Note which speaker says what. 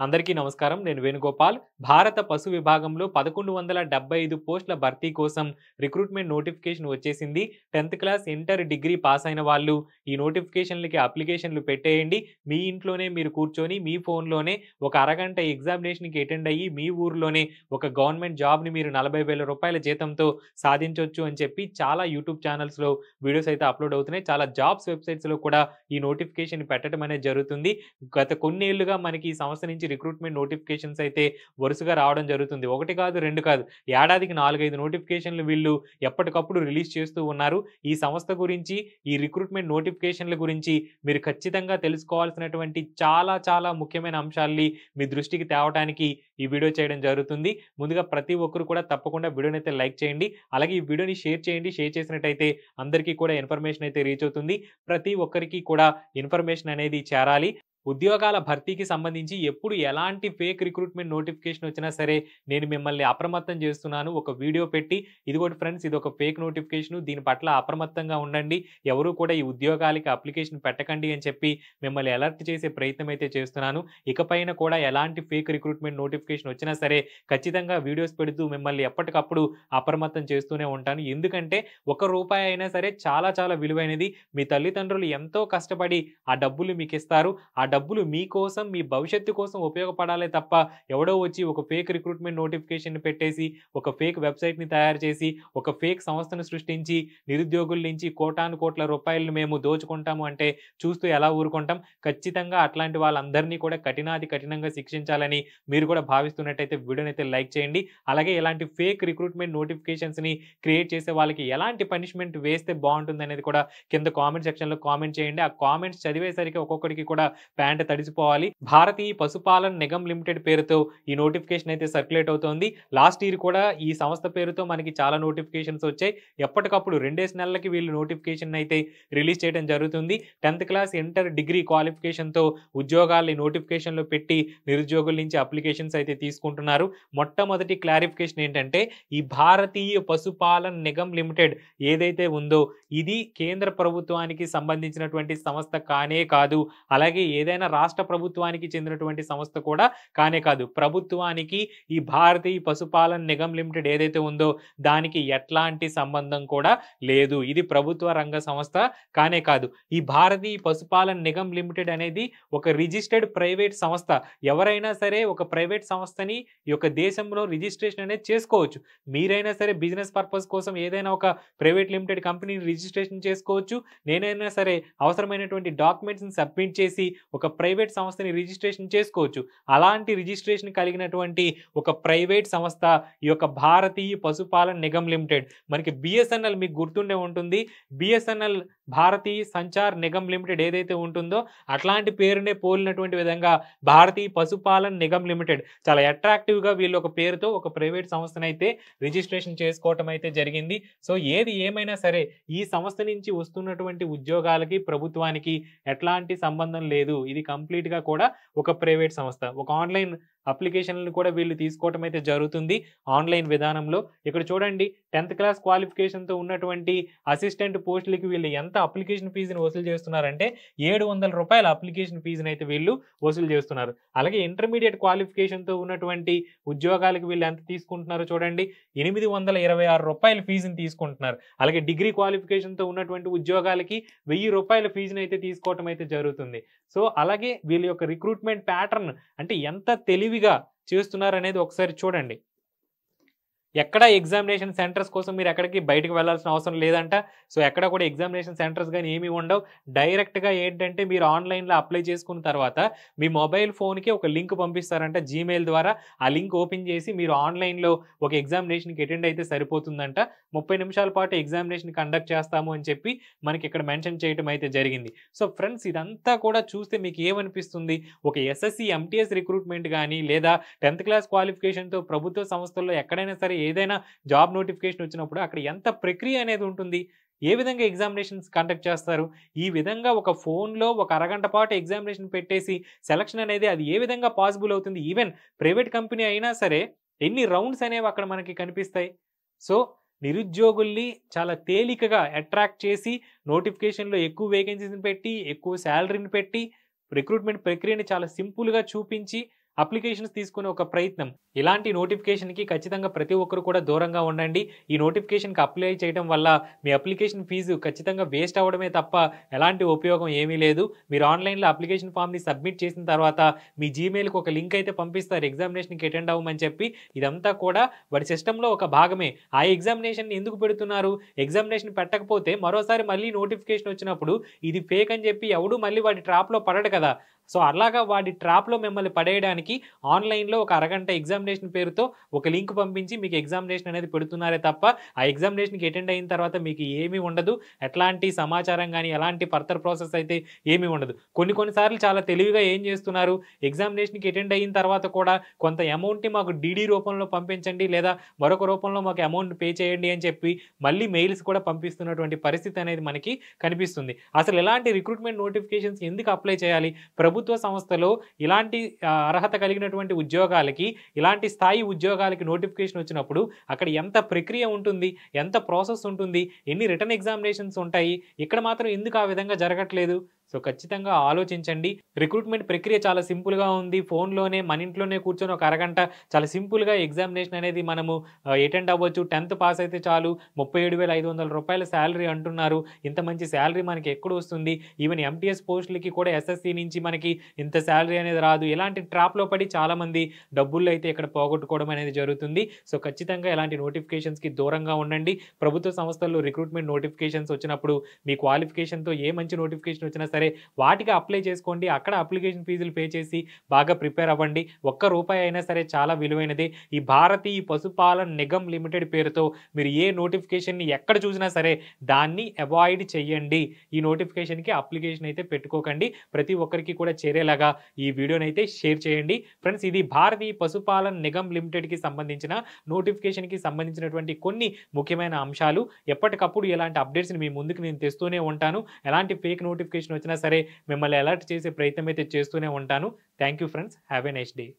Speaker 1: అందరికీ నమస్కారం. నేను వేణుగోపాల్. భారత పశు విభాగంలో 1175 పోస్టుల భర్తీ కోసం రిక్రూట్‌మెంట్ నోటిఫికేషన్ వచ్చేసింది. 10థ్ క్లాస్, ఇంటర్, డిగ్రీ పాస్ అయిన వాళ్ళు ఈ నోటిఫికేషన్‌లకి అప్లికేషన్‌లు పెట్టేయండి. మీ ఇంట్లోనే మీరు కూర్చొని మీ ఫోన్‌లోనే ఒక అరగంట ఎగ్జామినేషన్‌కి అటెండ్ అయ్యి మీ ఊర్లోనే ఒక గవర్నమెంట్ జాబ్‌ని మీరు రూ. 40,000 జీతంతో సాధించొచ్చు అని చెప్పి చాలా యూట్యూబ్ ఛానల్స్‌లో వీడియోస్ అయితే అప్‌లోడ్ అవుతున్నాయి. చాలా జాబ్స్ వెబ్‌సైట్స్‌లో కూడా ఈ నోటిఫికేషన్ పెట్టడం అనేది జరుగుతుంది. గత కొన్నేళ్లుగా మనకి ఈ సంస్థ నుంచి రిక్రూట్‌మెంట్ నోటిఫికేషన్స్ అయితే వరుసగా రావడం జరుగుతుంది. ఒకటి కాదు, 2 కాదు. ఏడాదికి 4, 5 నోటిఫికేషన్‌లు వీళ్ళు ఎప్పటికప్పుడు రిలీజ్ చేస్తూ ఉన్నారు. ఈ సంస్థ గురించి, ఈ రిక్రూట్‌మెంట్ నోటిఫికేషన్‌ల గురించి మీరు ఖచ్చితంగా తెలుసుకోవాల్సినటువంటి చాలా ముఖ్యమైన అంశాల్ని మీ దృష్టికి తేవటానికి ఈ వీడియో చేయడం జరుగుతుంది. ముందుగా ప్రతి ఒక్కరు కూడా తప్పకుండా వీడియోనైతే లైక్ చేయండి. అలాగే ఈ వీడియోని షేర్ చేయండి. షేర్ చేసినట్టయితే అందరికీ కూడా ఇన్ఫర్మేషన్ అయితే రీచ్ అవుతుంది. ప్రతి ఒక్కరికి కూడా ఇన్ఫర్మేషన్ అనేది చేరాలి. ఉద్యోగాల భర్తీకి సంబంధించి ఎప్పుడు ఎలాంటి ఫేక్ రిక్రూట్‌మెంట్ నోటిఫికేషన్ వచ్చినా సరే నేను మిమ్మల్ని అప్రమత్తం చేస్తున్నాను. ఒక వీడియో పెట్టి ఇదిగోండి ఫ్రెండ్స్, ఇదొక ఫేక్ నోటిఫికేషను. దీని పట్ల అప్రమత్తంగా ఉండండి. ఎవరు కూడా ఈ ఉద్యోగాలకి అప్లికేషన్ పెట్టకండి అని చెప్పి మిమ్మల్ని అలర్ట్ చేసే ప్రయత్నం అయితే చేస్తున్నాను. ఇకపైన కూడా ఎలాంటి ఫేక్ రిక్రూట్‌మెంట్ నోటిఫికేషన్ వచ్చినా సరే ఖచ్చితంగా వీడియోస్ పెడుతూ మిమ్మల్ని ఎప్పటికప్పుడు అప్రమత్తం చేస్తూనే ఉంటాను. ఎందుకంటే ₹1 అయినా సరే చాలా విలువైనది. మీ తల్లిదండ్రులు ఎంతో కష్టపడి ఆ డబ్బులు మీకిస్తారు. ఆ డబ్బులు మీకోసం, మీ భవిష్యత్తు కోసం ఉపయోగపడాలే తప్ప ఎవడో వచ్చి ఒక ఫేక్ రిక్రూట్‌మెంట్ నోటిఫికేషన్‌ని పెట్టేసి, ఒక ఫేక్ వెబ్‌సైట్‌ని తయారు చేసి, ఒక ఫేక్ సంస్థను సృష్టించి, నిరుద్యోగుల నుంచి కోటాను కోట్ల రూపాయలను మేము దోచుకుంటాము అంటే చూస్తూ ఎలా ఊరుకుంటాం? ఖచ్చితంగా అట్లాంటి వాళ్ళందరినీ కూడా కఠినంగా శిక్షించాలని మీరు కూడా భావిస్తున్నట్టయితే వీడియోనైతే లైక్ చేయండి. అలాగే ఇలాంటి ఫేక్ రిక్రూట్‌మెంట్ నోటిఫికేషన్స్‌ని క్రియేట్ చేసే వాళ్ళకి ఎలాంటి పనిష్మెంట్ వేస్తే బావుంటుందనేది కూడా కింద కామెంట్ సెక్షన్‌లో కామెంట్ చేయండి. ఆ కామెంట్స్ చదివేసరికి ఒక్కొక్కడికి కూడా ప్యాంట్ తడిసిపోవాలి. భారతీయ పశుపాలన్ నిగమ్ లిమిటెడ్ పేరుతో ఈ నోటిఫికేషన్ అయితే సర్క్యులేట్ అవుతోంది. లాస్ట్ ఇయర్ కూడా ఈ సంస్థ పేరుతో మనకి చాలా నోటిఫికేషన్స్ వచ్చాయి. ఎప్పటికప్పుడు 2 నెలలకి వీళ్ళు నోటిఫికేషన్ అయితే రిలీజ్ చేయడం జరుగుతుంది. 10థ్ క్లాస్, ఇంటర్, డిగ్రీ క్వాలిఫికేషన్‌తో ఉద్యోగాల్ని నోటిఫికేషన్‌లో పెట్టి నిరుద్యోగుల నుంచి అప్లికేషన్స్ అయితే తీసుకుంటున్నారు. మొట్టమొదటి క్లారిఫికేషన్ ఏంటంటే ఈ భారతీయ పశుపాలన్ నిగమ్ లిమిటెడ్ ఏదైతే ఉందో ఇది కేంద్ర ప్రభుత్వానికి సంబంధించినటువంటి సంస్థ కానే కాదు. అలాగే ఏదైనా రాష్ట్ర ప్రభుత్వానికి చెందినటువంటి సంస్థ కూడా కానే కాదు. ప్రభుత్వానికి ఈ భారతీయ పశుపాలన్ నిగమ్ లిమిటెడ్ ఏదైతే ఉందో దానికి ఎట్లాంటి సంబంధం కూడా లేదు. ఇది ప్రభుత్వ రంగ సంస్థ కానే కాదు. ఈ భారతీయ పశుపాలన్ నిగమ్ లిమిటెడ్ అనేది ఒక రిజిస్టర్డ్ ప్రైవేట్ సంస్థ. ఎవరైనా సరే ఒక ప్రైవేట్ సంస్థని ఈ యొక్క దేశంలో రిజిస్ట్రేషన్ అనేది చేసుకోవచ్చు. మీరైనా సరే బిజినెస్ పర్పస్ కోసం ఏదైనా ఒక ప్రైవేట్ లిమిటెడ్ కంపెనీని రిజిస్ట్రేషన్ చేసుకోవచ్చు. నేనైనా సరే అవసరమైనటువంటి డాక్యుమెంట్స్‌ని సబ్మిట్ చేసి ఒక ప్రైవేట్ సంస్థని రిజిస్ట్రేషన్ చేసుకోవచ్చు. అలాంటి రిజిస్ట్రేషన్ కలిగినటువంటి ఒక ప్రైవేట్ సంస్థ ఈ యొక్క భారతీయ పశుపాలన్ నిగమ్ లిమిటెడ్. మనకి బిఎస్ఎన్ఎల్ మీకు గుర్తుండే ఉంటుంది. బిఎస్ఎన్ఎల్ భారతీయ సంచార్ నిగమ్ లిమిటెడ్ ఏదైతే ఉంటుందో అట్లాంటి పేరునే పోలినటువంటి విధంగా భారతీయ పశుపాలన్ నిగమ్ లిమిటెడ్ చాలా అట్రాక్టివ్‌గా వీళ్ళు ఒక పేరుతో ఒక ప్రైవేట్ సంస్థనైతే రిజిస్ట్రేషన్ చేసుకోవటం అయితే జరిగింది. సో ఏది ఏమైనా సరే ఈ సంస్థ నుంచి వస్తున్నటువంటి ఉద్యోగాలకి ప్రభుత్వానికి ఎట్లాంటి సంబంధం లేదు. ఇది కంప్లీట్‌గా కూడా ఒక ప్రైవేట్ సంస్థ. ఒక ఆన్‌లైన్ అప్లికేషన్‌లను కూడా వీళ్ళు తీసుకోవటం అయితే జరుగుతుంది ఆన్‌లైన్ విధానంలో. ఇక్కడ చూడండి 10థ్ క్లాస్ క్వాలిఫికేషన్‌తో ఉన్నటువంటి అసిస్టెంట్ పోస్టులకి వీళ్ళు ఎంత అప్లికేషన్ ఫీజుని వసూలు చేస్తున్నారంటే ₹700 అప్లికేషన్ ఫీజుని అయితే వీళ్ళు వసూలు చేస్తున్నారు. అలాగే ఇంటర్మీడియేట్ క్వాలిఫికేషన్‌తో ఉన్నటువంటి ఉద్యోగాలకు వీళ్ళు ఎంత తీసుకుంటున్నారో చూడండి ₹826 ఫీజుని తీసుకుంటున్నారు. అలాగే డిగ్రీ క్వాలిఫికేషన్‌తో ఉన్నటువంటి ఉద్యోగాలకి ₹1000 ఫీజుని అయితే తీసుకోవటం అయితే జరుగుతుంది. సో అలాగే వీళ్ళ యొక్క రిక్రూట్‌మెంట్ ప్యాటర్న్ అంటే ఎంత తెలివిగా చేస్తున్నారనేది ఒకసారి చూడండి. ఎక్కడ ఎగ్జామినేషన్ సెంటర్స్ కోసం మీరు ఎక్కడికి బయటికి వెళ్ళాల్సిన అవసరం లేదంట. సో ఎక్కడ కూడా ఎగ్జామినేషన్ సెంటర్స్ గాని ఏమీ ఉండవు. డైరెక్ట్‌గా ఏంటంటే మీరు ఆన్‌లైన్‌లో అప్లై చేసుకున్న తర్వాత మీ మొబైల్ ఫోన్‌కి ఒక లింక్ పంపిస్తారంట జీమెయిల్ ద్వారా. ఆ లింక్ ఓపెన్ చేసి మీరు ఆన్‌లైన్‌లో ఒక ఎగ్జామినేషన్‌కి అటెండ్ అయితే సరిపోతుందంట. 30 నిమిషాల పాటు ఎగ్జామినేషన్ కండక్ట్ చేస్తాము అని చెప్పి మనకి ఇక్కడ మెన్షన్ చేయటం అయితే జరిగింది. సో ఫ్రెండ్స్ ఇదంతా కూడా చూస్తే మీకు ఏమనిపిస్తుంది? ఒక ఎస్ఎస్‌సి, ఎంటీఎస్ రిక్రూట్‌మెంట్ గాని లేదా 10థ్ క్లాస్ క్వాలిఫికేషన్‌తో ప్రభుత్వ సంస్థల్లో ఎక్కడైనా సరే ఏదైనా జాబ్ నోటిఫికేషన్ వచ్చినప్పుడు అక్కడ ఎంత ప్రక్రియ అనేది ఉంటుంది? ఏ విధంగా ఎగ్జామినేషన్స్ కండక్ట్ చేస్తారు? ఈ విధంగా ఒక ఫోన్‌లో ఒక అరగంట పాటు ఎగ్జామినేషన్ పెట్టేసి సెలక్షన్ అనేది అది ఏ విధంగా పాసిబుల్ అవుతుంది? ఈవెన్ ప్రైవేట్ కంపెనీ అయినా సరే ఎన్ని రౌండ్స్ అనేవి అక్కడ మనకి కనిపిస్తాయి? సో నిరుద్యోగుల్ని చాలా తేలికగా అట్రాక్ట్ చేసి నోటిఫికేషన్‌లో ఎక్కువ వేకెన్సీస్‌ని పెట్టి, ఎక్కువ సాలరీని పెట్టి, రిక్రూట్‌మెంట్ ప్రక్రియని చాలా సింపుల్‌గా చూపించి అప్లికేషన్స్ తీసుకునే ఒక ప్రయత్నం. ఇలాంటి నోటిఫికేషన్‌కి ఖచ్చితంగా ప్రతి ఒక్కరు కూడా దూరంగా ఉండండి. ఈ నోటిఫికేషన్‌కి అప్లై చేయడం వల్ల మీ అప్లికేషన్ ఫీజు ఖచ్చితంగా వేస్ట్ అవ్వడమే తప్ప ఎలాంటి ఉపయోగం ఏమీ లేదు. మీరు ఆన్‌లైన్‌లో అప్లికేషన్ ఫార్మ్‌ని సబ్మిట్ చేసిన తర్వాత మీ జీమెయిల్‌కి ఒక లింక్ అయితే పంపిస్తారు ఎగ్జామినేషన్‌కి అటెండ్ అవ్వమని చెప్పి. ఇదంతా కూడా వాడి సిస్టమ్‌లో ఒక భాగమే. ఆ ఎగ్జామినేషన్‌ని ఎందుకు పెడుతున్నారు? ఎగ్జామినేషన్ పెట్టకపోతే మరోసారి మళ్ళీ నోటిఫికేషన్ వచ్చినప్పుడు ఇది ఫేక్ అని చెప్పి ఎవడు మళ్ళీ వాడి ట్రాప్‌లో పడడు కదా! సో, అలాగా వాడి ట్రాప్‌లో మిమ్మల్ని పడేయడానికి ఆన్‌లైన్‌లో ఒక అరగంట ఎగ్జామినేషన్ పేరుతో ఒక లింక్ పంపించి మీకు ఎగ్జామినేషన్ అనేది పెడుతున్నారే తప్ప, ఆ ఎగ్జామినేషన్‌కి అటెండ్ అయిన తర్వాత మీకు ఏమీ ఉండదు. ఎట్లాంటి సమాచారం గాని, ఎలాంటి ఫర్దర్ ప్రాసెస్ అయితే ఏమీ ఉండదు. కొన్ని సార్లు చాలా తెలివిగా ఏం చేస్తున్నారు, ఎగ్జామినేషన్‌కి అటెండ్ అయిన తర్వాత కూడా కొంత అమౌంట్‌ని మాకు డీడీ రూపంలో పంపించండి, లేదా మరొక రూపంలో మాకు అమౌంట్ పే చేయండి అని చెప్పి మళ్ళీ మెయిల్స్ కూడా పంపిస్తున్నటువంటి పరిస్థితి అనేది మనకి కనిపిస్తుంది. అసలు ఇలాంటి రిక్రూట్‌మెంట్ నోటిఫికేషన్స్ ఎందుకు అప్లై చేయాలి? ప్రభుత్వ సంస్థలో ఇలాంటి అర్హత కలిగినటువంటి ఉద్యోగాలకి, ఇలాంటి స్థాయి ఉద్యోగాలకి నోటిఫికేషన్ వచ్చినప్పుడు అక్కడ ఎంత ప్రక్రియ ఉంటుంది? ఎంత ప్రాసెస్ ఉంటుంది? ఎన్ని రిటన్ ఎగ్జామినేషన్స్ ఉంటాయి? ఇక్కడ మాత్రం ఎందుకు ఆ విధంగా జరగట్లేదు? సో, ఖచ్చితంగా ఆలోచించండి. రిక్రూట్‌మెంట్ ప్రక్రియ చాలా సింపుల్‌గా ఉంది. ఫోన్‌లోనే మన ఇంట్లోనే కూర్చొని ఒక అరగంట చాలా సింపుల్‌గా ఎగ్జామినేషన్ అనేది మనము అటెండ్ అవ్వచ్చు. 10థ్ పాస్ అయితే చాలు రూ. 37,500 సాలరీ అంటున్నారు. ఇంత మంచి సాలరీ మనకి ఎక్కడొస్తుంది? ఈవెన్ ఎంటీఎస్ పోస్టులకి కూడా ఎస్ఎస్‌సి నుంచి మనకి ఇంత సాలరీ అనేది రాదు. ఇలాంటి ట్రాప్‌లో పడి చాలామంది డబ్బులైతే ఇక్కడ పోగొట్టుకోవడం అనేది జరుగుతుంది. సో, ఖచ్చితంగా ఇలాంటి నోటిఫికేషన్స్‌కి దూరంగా ఉండండి. ప్రభుత్వ సంస్థల్లో రిక్రూట్‌మెంట్ నోటిఫికేషన్స్ వచ్చినప్పుడు మీ క్వాలిఫికేషన్‌తో ఏ మంచి నోటిఫికేషన్ వచ్చినా సరే వాటికి అప్లై చేసుకోండి. అక్కడ అప్లికేషన్ ఫీజులు పే చేసి బాగా ప్రిపేర్ అవ్వండి. ఒక్క రూపాయి అయినా సరే చాలా విలువైనదే. ఈ భారతీయ పశుపాలన్ నిగమ్ లిమిటెడ్ పేరుతో మీరు ఏ నోటిఫికేషన్‌ని ఎక్కడ చూసినా సరే దాన్ని అవాయిడ్ చేయండి. ఈ నోటిఫికేషన్‌కి అప్లికేషన్ అయితే పెట్టుకోకండి. ప్రతి ఒక్కరికి కూడా చేరేలాగా ఈ వీడియోనైతే షేర్ చేయండి. ఫ్రెండ్స్, ఇది భారతీయ పశుపాలన్ నిగమ్ లిమిటెడ్‌కి సంబంధించిన నోటిఫికేషన్‌కి సంబంధించినటువంటి కొన్ని ముఖ్యమైన అంశాలు. ఎప్పటికప్పుడు ఇలాంటి అప్డేట్స్‌ని మీ ముందుకు నేను తెస్తూనే ఉంటాను. ఎలాంటి ఫేక్ నోటిఫికేషన్ వచ్చినా సరే మిమ్మల్ని అలర్ట్ చేసే ప్రయత్నం అయితే చేస్తూనే ఉంటాను. Thank you friends. Have a nice day.